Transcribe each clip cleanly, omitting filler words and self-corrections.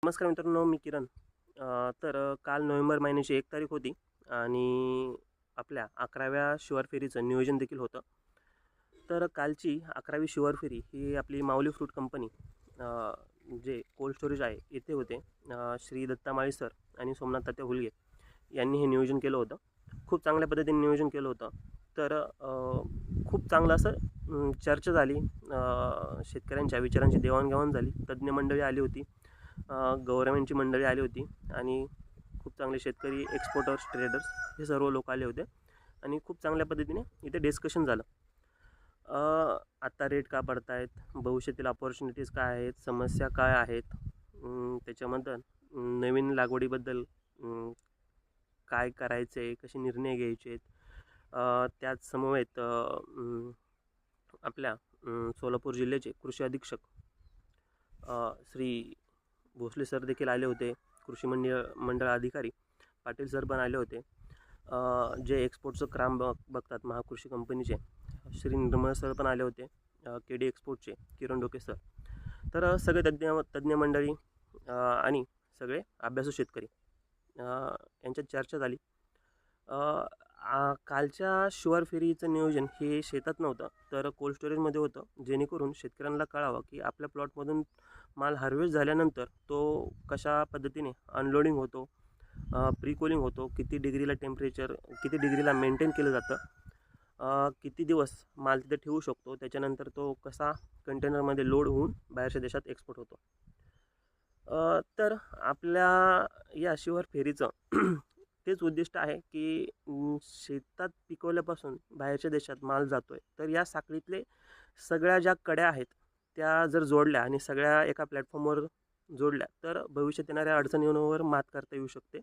नमस्कार मित्रांनो, मी किरण. काल नोव्हेंबर महिन्याची 1 तारीख होती आणि आपल्या 11व्या शिवार फेरीचं नियोजन देखील होतं. तर कालची 11वी शिवार फेरी ही आपली माऊली फ्रूट कंपनी जे कोल्ड स्टोरेज आहे येथे होते. श्री दत्ता माळी सर आणि सोमनाथ तात्या हुलगे यांनी हे नियोजन केलं होतं. खूप चांगल्या पद्धतीने नियोजन केलं होतं. खूप चांगलं असं चर्चा झाली. शेतकऱ्यांच्या विचारांची देवाणघेवाण झाली. तज्ज्ञ मंडळी आली होती. गव्हर्नमेंटची मंडळी आली होती आणि खूप चांगले शेतकरी, एक्सपोर्टर्स, ट्रेडर्स हे सर्व लोक आले होते आणि खूप चांगल्या पद्धतीने इथे डिस्कशन झालं. आता रेट का पडत आहेत, भविष्यातील अपॉर्च्युनिटीज काय आहेत, समस्या काय आहेत, त्याच्यामध्ये नवीन लागवडीबद्दल काय करायचं आहे, कसे निर्णय घ्यायचे आहेत. त्याच समवेत आपल्या सोलापूर जिल्ह्याचे कृषी अधीक्षक श्री भोसले सर देखील आले होते. कृषी मंडळ अधिकारी पाटील सर पण आले होते. जे एक्सपोर्टचं काम बघतात महाकृषी कंपनीचे श्री निर्मळ सर पण आले होते. KD एक्सपोर्टचे किरण डोके सर. तर सगळे तज्ज्ञ मंडळी आणि सगळे अभ्यासू शेतकरी यांच्यात चर्चा झाली. कालच्या शिवार फेरीचं नियोजन हे शेतात नव्हतं तर कोल्ड स्टोरेजमध्ये होतं, जेणेकरून शेतकऱ्यांना कळावं की आपल्या प्लॉटमधून माल हार्वेस्ट झाल्यानंतर तो कशा पद्धतीने अनलोडिंग होतो, प्री कूलिंग होतो, किती डिग्रीला टेम्परेचर, किती डिग्रीला मेंटेन केलं जातं, किती दिवस माल तिथे ठेवू शकतो, त्याच्यानंतर तो कसा कंटेनरमध्ये लोड होऊन बाहेरच्या देशात एक्सपोर्ट होतो. तर आपल्या या शिवार फेरीचं तेच उद्दिष्ट आहे की शेतात पिकवल्यापासून बाहेरच्या देशात माल जातो आहे. तर या साखळीतले सगळ्या ज्या कड्या आहेत त्या जर जोडल्या आणि सगळ्या एका प्लॅटफॉर्मवर जोडल्या तर भविष्यात येणाऱ्या अडचणींवर मात करता येऊ शकते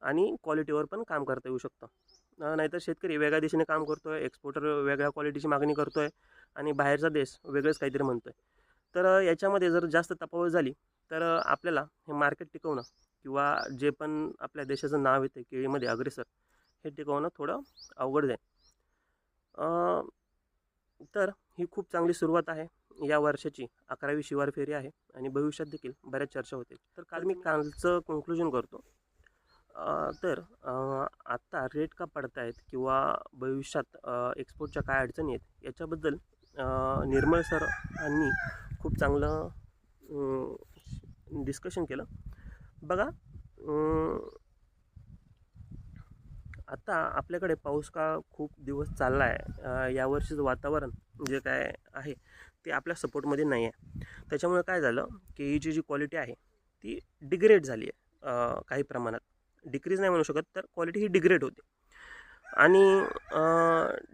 आणि क्वालिटीवर पण काम करता येऊ शकतं. नाहीतर शेतकरी वेगळ्या दिशेने काम करतो आहे, एक्सपोर्टर वेगळ्या क्वालिटीची मागणी करतो आहे आणि बाहेरचा देश वेगळंच काहीतरी म्हणतो आहे. तर याच्यामध्ये जर जास्त तफावत झाली तर आपल्याला हे मार्केट टिकवणं किंवा जे पण आपल्या देशाचं नाव येतं केळीमध्ये अग्रेसर हे टिकवणं थोडं अवघड जाईल. तर ही खूप चांगली सुरुवात आहे. या वर्षाची 11वी शिवार फेरी आहे आणि भविष्यात देखील बऱ्याच चर्चा होतील. तर काल मी कालचं कन्क्लुजन करतो. आत्ता रेट का पडत आहेत किंवा भविष्यात एक्सपोर्टच्या काय अडचणी आहेत याच्याबद्दल निर्मळ सर यांनी खूप चांगलं डिस्कशन केलं. बघा, आता आपल्याकडे पाऊस का खूप दिवस चालला आहे. यावर्षीचं वातावरण जे काय आहे ते आपल्या सपोर्टमध्ये नाही आहे. त्याच्यामुळे काय झालं की ही जी क्वालिटी आहे ती डिग्रेड झाली आहे. काही प्रमाणात डिक्रीज नाही म्हणू शकत, तर क्वालिटी ही डिग्रेड होते आणि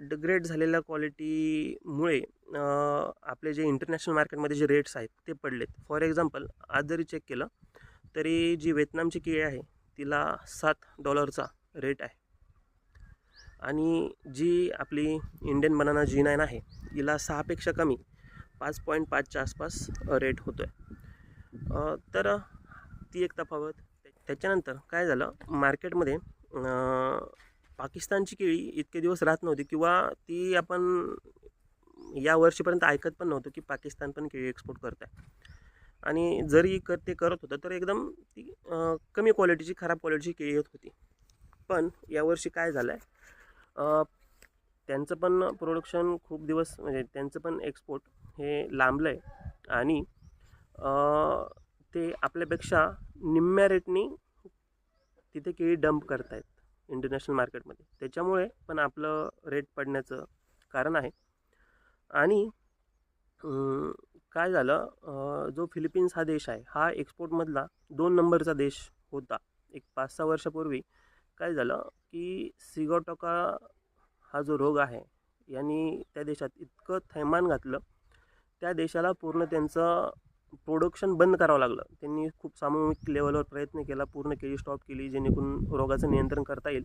डिग्रेड झालेल्या क्वालिटीमुळे आपले जे इंटरनॅशनल मार्केटमध्ये जे रेट्स आहेत ते पडलेत. फॉर एक्झाम्पल आज जरी चेक केलं तरी जी व्हिएतनामची केळी आहे तिला $7 रेट आहे आणि जी आपली इंडियन बनाना G9 आहे तिला 6पेक्षा कमी 5.5च्या आसपास रेट होतो आहे. तर ती एक तफावत. त्याच्यानंतर काय झालं, मार्केटमध्ये पाकिस्तानची केळी इतके दिवस राहत नव्हती किंवा ती आपण या वर्षीपर्यंत ऐकत पण नव्हतं की पाकिस्तान पण केळी एक्सपोर्ट करत आहे. आणि जरी ते करत होतं तर एकदम ती कमी क्वालिटीची, खराब क्वालिटीची केळी येत होती. पण यावर्षी काय झालं आहे, त्यांचं पण प्रोडक्शन खूप दिवस म्हणजे त्यांचं पण एक्सपोर्ट हे लांबलं आहे आणि ते आपल्यापेक्षा निम्म्या रेटनी तिथे केळी डंप करत आहेत इंटरनॅशनल मार्केटमध्ये. त्याच्यामुळे पण आपलं रेट पडण्याचं कारण आहे. आणि काय झालं, जो फिलिपिन्स हा देश आहे हा एक्सपोर्टमधला 2 नंबरचा देश होता. एक 5-6 वर्षापूर्वी काय झालं की सिगाटोका हा जो रोग आहे यांनी त्या देशात इतकं थैमान घातलं, त्या देशाला पूर्ण त्यांचं प्रोडक्शन बंद करावं लागलं. त्यांनी खूप सामूहिक लेवलवर प्रयत्न केला, पूर्ण केळी स्टॉप केली जेणेकरून रोगाचं नियंत्रण करता येईल.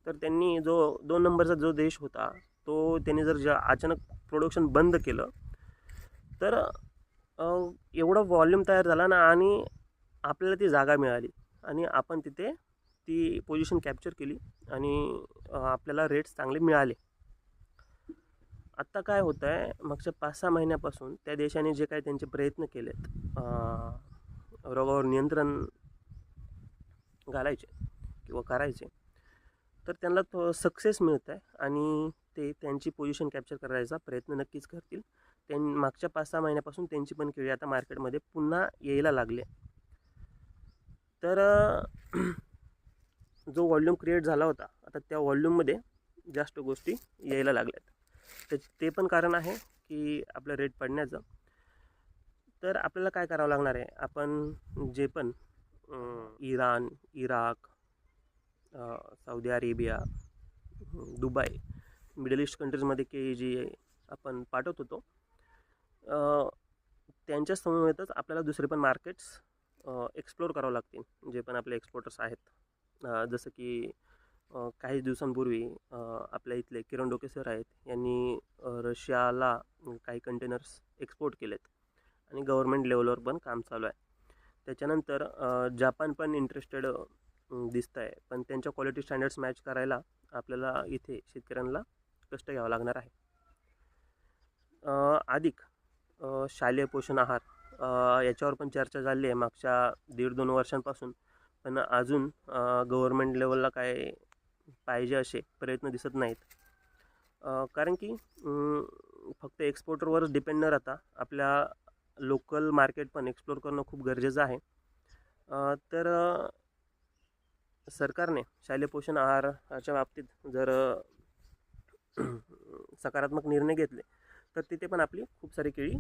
तर त्यांनी जो 2 नंबरचा जो देश होता तो त्यांनी जर अचानक प्रोडक्शन बंद केलं तर एवढा वॉल्यूम तयार झाला ना आणि आपल्याला ती जागा मिळाली आणि आपण तिथे ती पोझिशन कॅप्चर केली आणि आपल्याला रेट्स चांगले मिळाले. आत्ता काय होतं आहे, मागच्या 5-6 महिन्यापासून त्या देशाने जे काही त्यांचे प्रयत्न केलेत रोगावर नियंत्रण घालायचे किंवा करायचे, तर त्यांना तो सक्सेस मिळत आहे आणि ते त्यांची पोझिशन कॅप्चर करायचा प्रयत्न नक्कीच करतील. मागच्या 5-6 महिन्यापासून त्यांची पण केळी आता मार्केटमध्ये पुन्हा यायला लागले. तर जो व्हॉल्यूम क्रिएट झाला होता, आता त्या व्हॉल्यूममध्ये जास्त गोष्टी यायला लागल्यात. ते पण कारण आहे की आपलं रेट पडण्याचं. तर आपल्याला काय करावं लागणार आहे, आपण जे पण Iran, Iraq, Saudi Arabia, Dubai, middle east कंट्रीजमध्ये केळी जी आपण पाठवत होतो, त्यांच्या समवेतच आपल्याला दुसरे पण मार्केट्स एक्सप्लोर करावं लागतील. जे पण आपले एक्सपोर्टर्स आहेत, जसं की काही दिवसांपूर्वी आपल्या इथले किरण डोके सर आहेत, यांनी रशियाला काही कंटेनर्स एक्सपोर्ट केलेत आणि गव्हर्मेंट लेवलवर पण काम चालू आहे. त्याच्यानंतर जापान पण इंटरेस्टेड दिसत आहे, पण त्यांच्या क्वालिटी स्टँडर्ड्स मॅच करायला आपल्याला इथे शेतकऱ्यांना कष्ट घ्यावं लागणार आहे. अधिक शालेय पोषण आहार याच्यावर पण चर्चा झाली आहे मागच्या 1.5-2 वर्षांपासून, पण अजून गव्हर्मेंट लेवलला काय पाहिजे असे प्रयत्न दिसत नाहीत. कारण की फक्त एक्सपोर्टरवरच डिपेंड न राहता आपल्या लोकल मार्केट पण एक्सप्लोर करणं खूप गरजेचं आहे. तर सरकारने शालेय पोषण आहाराच्या बाबतीत जर सकारात्मक निर्णय घेतले तर तिथे पण आपली खूप सारी केळी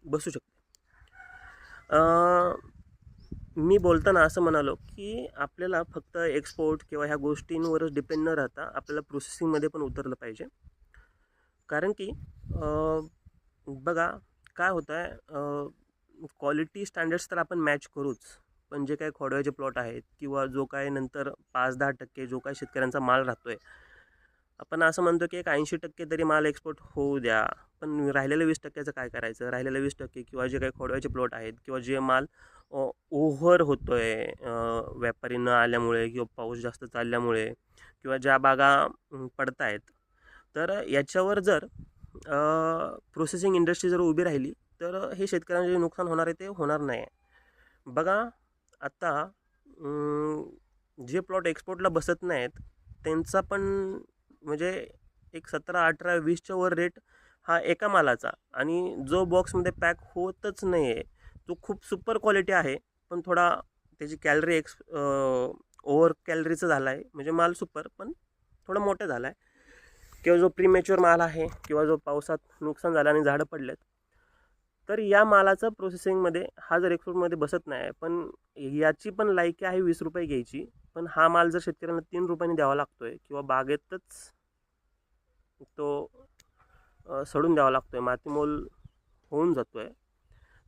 बसू शकते. मी बोलताना असं म्हणालो की आपल्याला फक्त एक्सपोर्ट किंवा ह्या गोष्टींवरच डिपेंड न राहता आपल्याला प्रोसेसिंगमध्ये पण उतरलं पाहिजे. कारण की बघा काय होतं आहे, क्वालिटी स्टँडर्ड्स तर आपण मॅच करूच, पण जे काही खोडव्याचे प्लॉट आहेत किंवा जो काय नंतर 5-10% जो काय शेतकऱ्यांचा माल राहतो आहे, आपण असं म्हणतो की एक 80% तरी माल एक्सपोर्ट होऊ द्या, पण राहिलेल्या 20%चं काय करायचं? राहिलेल्या 20% किंवा जे काही खोडव्याचे प्लॉट आहेत किंवा जे माल ओव्हर होतो आहे व्यापारी न आल्यामुळे किंवा पाऊस जास्त चालल्यामुळे किंवा ज्या बागा पडत आहेत, तर याच्यावर जर प्रोसेसिंग इंडस्ट्री जर उभी राहिली तर हे शेतकऱ्यांचे जे नुकसान होणार आहे ते होणार नाही. बघा आता जे प्लॉट एक्सपोर्टला बसत नाहीत त्यांचा पण म्हणजे एक 17-18-20च्या वर रेट हा एका मालाचा, आणि जो बॉक्समध्ये पॅक होतच नाही आहे तो खूप सुपर क्वालिटी आहे पण थोडा त्याची कॅलरी ओव्हर कॅलरीचं झाला आहे, म्हणजे माल सुपर पण थोडा मोठा झाला आहे, किंवा जो प्रीमॅच्युअर माल आहे किंवा जो पावसात नुकसान झालं आणि झाडं पडलेत, तर या मालाचं प्रोसेसिंगमध्ये हा जर एक्सपोर्टमध्ये बसत नाही, पण याची पण लायकी आहे 20 रुपये घ्यायची, पण हा माल जर शेतकऱ्यांना 3 रुपयांनी द्यावा लागतो आहे किंवा बागेतच तो सडून द्यावा लागतो आहे, मातीमोल होऊन जातो आहे,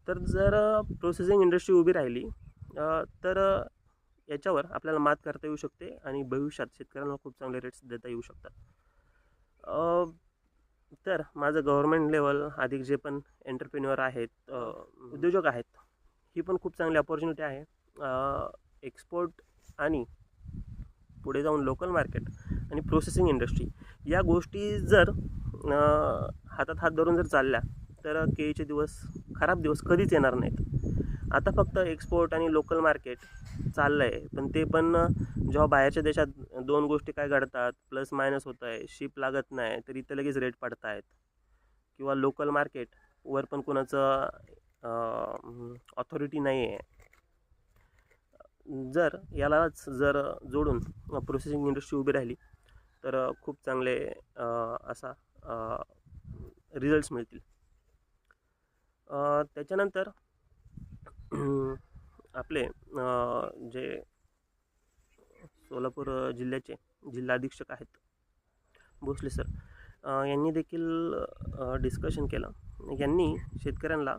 तर जर प्रोसेसिंग इंडस्ट्री उभी राहिली तर याच्यावर आपल्याला मात करता येऊ शकते आणि भविष्यात शेतकऱ्यांना खूप चांगले रेट्स देता येऊ शकतात. तर माझं गव्हर्मेंट लेवल अधिक जे पण एंटरप्रेन्युअर आहेत, उद्योजक आहेत, ही पण खूप चांगली अपॉर्च्युनिटी आहे. एक्सपोर्ट आणि पुढे जाऊन लोकल मार्केट आणि प्रोसेसिंग इंडस्ट्री या गोष्टी जर हातात हात धरून जर चालल्या तर केळीचे खराब दिवस कधीच येणार नाहीत. आता फक्त एक्सपोर्ट आणि लोकल मार्केट चाललं आहे, पण ते पण जेव्हा बाहेरच्या देशात 2 गोष्टी काय घडतात, प्लस मायनस होत आहे, शिप लागत नाही तर इथं लगेच रेट पडत आहेत, किंवा लोकल मार्केटवर पण कोणाचं ऑथॉरिटी नाही आहे. जर यालाच जर जोडून प्रोसेसिंग इंडस्ट्री उभी राहिली तर खूप चांगले असा रिझल्ट्स मिळतील. त्याच्यानंतर आपले जे सोलापूर जिल्ह्याचे जिल्हा अधीक्षक आहेत भोसले सर, यांनी देखील डिस्कशन केलं. यांनी शेतकऱ्यांना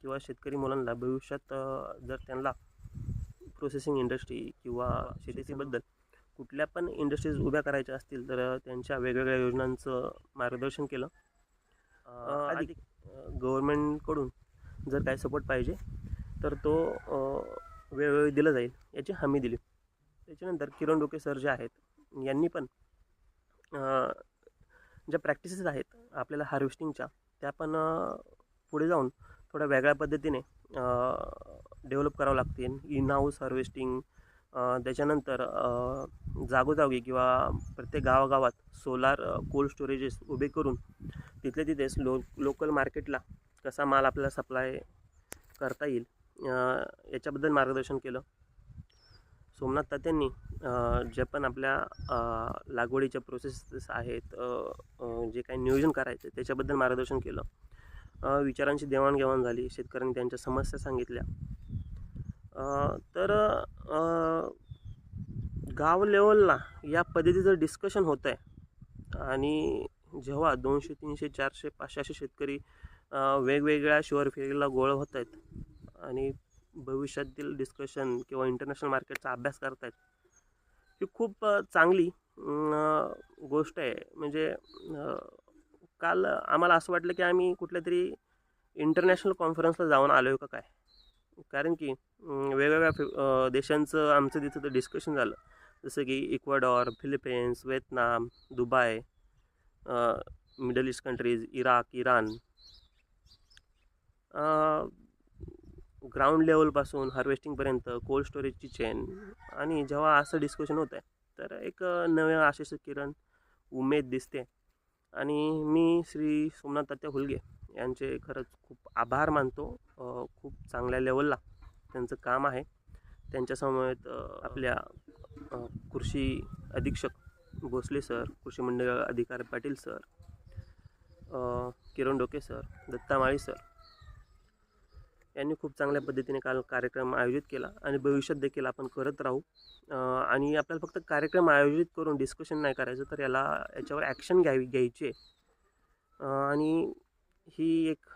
किंवा शेतकरी मुलांना भविष्यात जर त्यांना प्रोसेसिंग इंडस्ट्री किंवा शेतीबद्दल कुठल्या पण इंडस्ट्रीज उभ्या करायच्या असतील तर त्यांच्या वेगवेगळ्या योजनांचं मार्गदर्शन केलं. अधिक गव्हर्मेंटकडून जर काय सपोर्ट पाहिजे तर तो वेळोवेळी दिला जाईल याची हमी दिली. त्याच्यानंतर किरण डोके सर जे आहेत यांनी पण ज्या प्रॅक्टिसेस आहेत आपल्याला हार्वेस्टिंगच्या त्या पण पुढे जाऊन थोड्या वेगळ्या पद्धतीने डेव्हलप करावं लागतील. इन हाऊस हार्वेस्टिंग, त्याच्यानंतर जागोजागी किंवा प्रत्येक गावागावात सोलार कोल्ड स्टोरेजेस उभे करून तिथल्या तिथेच लोकल मार्केटला कसा माल आपल्याला सप्लाय करता येईल याच्याबद्दल मार्गदर्शन केलं. सोमनाथ तात्यांनी जे पण आपल्या लागवडीच्या प्रोसेसेस आहेत, जे काही नियोजन करायचं त्याच्याबद्दल मार्गदर्शन केलं. विचारांची देवाणघेवाण झाली, शेतकऱ्यांनी त्यांच्या समस्या सांगितल्या. तर गाव लेवलला या पद्धतीचं डिस्कशन होतं आहे आणि जेव्हा 200, 300, 400, 500 असे शेतकरी वेगवेगळ्या शिवर फेरीला गोळा होत आहेत आणि भविष्यातील डिस्कशन किंवा इंटरनॅशनल मार्केटचा अभ्यास करत आहेत, ही खूप चांगली गोष्ट आहे. म्हणजे काल आम्हाला असं वाटलं की आम्ही कुठल्या तरी इंटरनॅशनल कॉन्फरन्सला जाऊन आलो आहे का काय, कारण की वेगवेगळ्या देशांचं आमचं तिथं डिस्कशन झालं, जसं की Ecuador, Philippines, Vietnam, Dubai, middle east countries, Iraq, Iran. Ground लेवलपासून हार्वेस्टिंगपर्यंत कोल्ड स्टोरेजची चेन. आणि जेव्हा असं डिस्कशन होतं आहे तर एक नव्या आशेचं किरण, उमेद दिसते. आणि मी श्री सोमनाथ तात्या हुलगे यांचे खरंच खूप आभार मानतो. खूप चांगल्या लेवलला त्यांचं काम आहे. त्यांच्यासमवेत आपल्या कृषी अधीक्षक भोसले सर, कृषी मंडळ अधिकारी पाटील सर, किरण डोके सर, दत्ता माळी सर यांनी खूप चांगल्या पद्धतीने काल कार्यक्रम आयोजित केला आणि भविष्यात देखील आपण करत राहू. आणि आपल्याला फक्त कार्यक्रम आयोजित करून डिस्कशन नाही करायचं, तर याच्यावर ॲक्शन घ्यायची आहे. आणि ही एक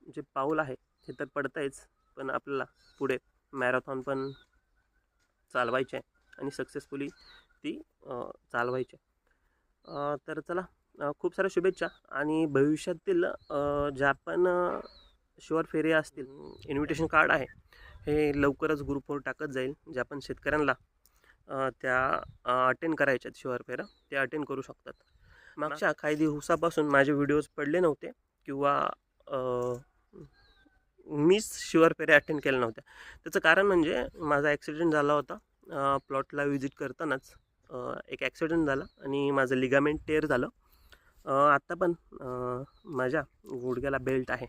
जे पाऊल आहे हे तर पडतंयच, पण आपल्याला पुढे मॅरेथॉन पण चालवायचे आहे आणि सक्सेसफुली ती चालवायची आहे. तर चला, खूप साऱ्या शुभेच्छा. आणि भविष्यातील ज्या पण शुअर फेरी असतील, इन्व्हिटेशन कार्ड आहे हे लवकरच ग्रुपवर टाकत जाईल. ज्या पण शेतकऱ्यांना त्या अटेंड करायच्यात शुअर फेऱ्या, ते अटेंड करू शकतात. मागच्या काही दिवसापासून माझे व्हिडिओज पडले नव्हते किंवा मीच शुअर फेऱ्या अटेंड केल्या नव्हत्या. त्याचं कारण म्हणजे माझा ॲक्सिडेंट झाला होता. प्लॉटला व्हिजिट करतानाच एक ॲक्सिडेंट झाला आणि माझं लिगामेंट टेअर झालं. आत्ता पण माझ्या गुडघ्याला बेल्ट आहे.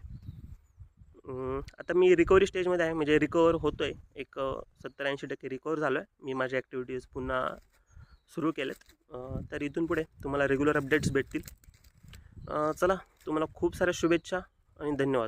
आता मी रिकव्हरी स्टेजमध्ये आहे, म्हणजे रिकवर होतो आहे. एक 70-80% रिकवर झालो आहे. मी माझ्या ॲक्टिव्हिटीज पुन्हा सुरू केलेत. तर इथून पुढे तुम्हाला रेग्युलर अपडेट्स भेटतील. चला, तुम्हाला खूप साऱ्या शुभेच्छा आणि धन्यवाद.